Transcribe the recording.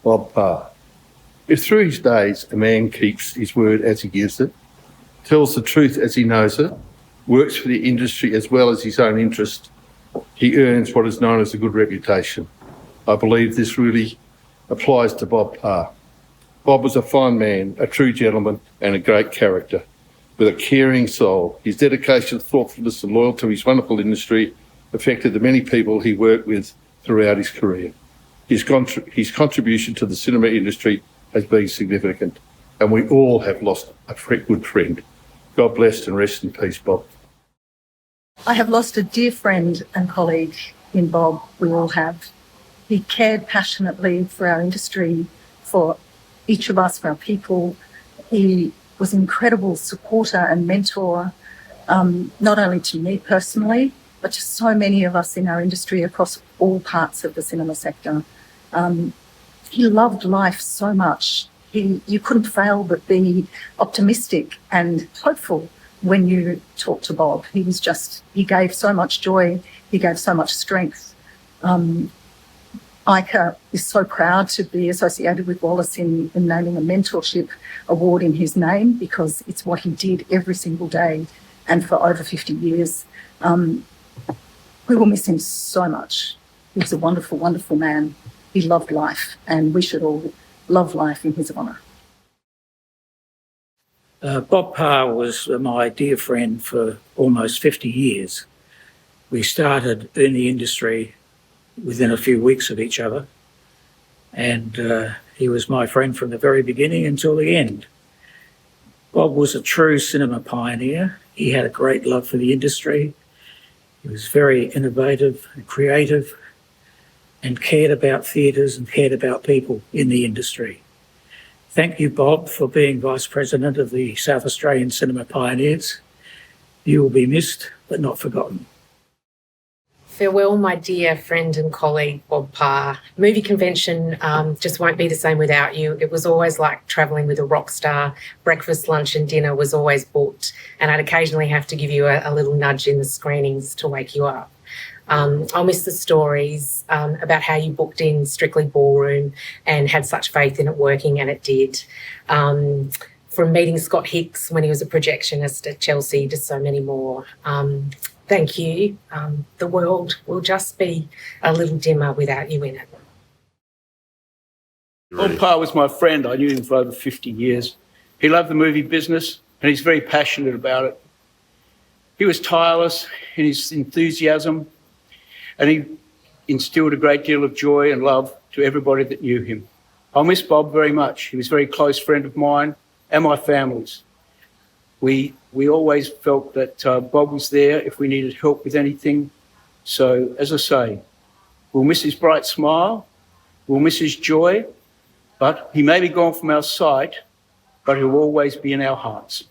Bob Parr. If through his days a man keeps his word as he gives it, tells the truth as he knows it, works for the industry as well as his own interest, he earns what is known as a good reputation. I believe this really applies to Bob Parr. Bob was a fine man, a true gentleman and a great character with a caring soul. His dedication, thoughtfulness and loyalty to his wonderful industry affected the many people he worked with throughout his career. His contribution to the cinema industry has been significant, and we all have lost a good friend. God bless and rest in peace, Bob. I have lost a dear friend and colleague in Bob. We all have. He cared passionately for our industry, for each of us, for our people. He was an incredible supporter and mentor, not only to me personally, but to so many of us in our industry across all parts of the cinema sector. He loved life so much. You couldn't fail but be optimistic and hopeful when you talked to Bob. He gave so much joy, he gave so much strength. ICA is so proud to be associated with Wallace in naming a mentorship award in his name, because it's what he did every single day and for over 50 years. We will miss him so much. He was a wonderful, wonderful man. He loved life, and we should all love life in his honour. Bob Parr was my dear friend for almost 50 years. We started in the industry within a few weeks of each other, and he was my friend from the very beginning until the end. Bob was a true cinema pioneer. He had a great love for the industry. He was very innovative and creative and cared about theatres and cared about people in the industry. Thank you, Bob, for being Vice President of the South Australian Cinema Pioneers. You will be missed, but not forgotten. Farewell, my dear friend and colleague, Bob Parr. Movie convention just won't be the same without you. It was always like travelling with a rock star. Breakfast, lunch and dinner was always booked, and I'd occasionally have to give you a little nudge in the screenings to wake you up. I'll miss the stories about how you booked in Strictly Ballroom and had such faith in it working, and it did. From meeting Scott Hicks when he was a projectionist at Chelsea to so many more. Thank you. The world will just be a little dimmer without you in it. Bob Parr was my friend. I knew him for over 50 years. He loved the movie business and he's very passionate about it. He was tireless in his enthusiasm, and he instilled a great deal of joy and love to everybody that knew him. I'll miss Bob very much. He was a very close friend of mine and my family's. We always felt that Bob was there if we needed help with anything. So, as I say, we'll miss his bright smile, we'll miss his joy, but he may be gone from our sight, but he'll always be in our hearts.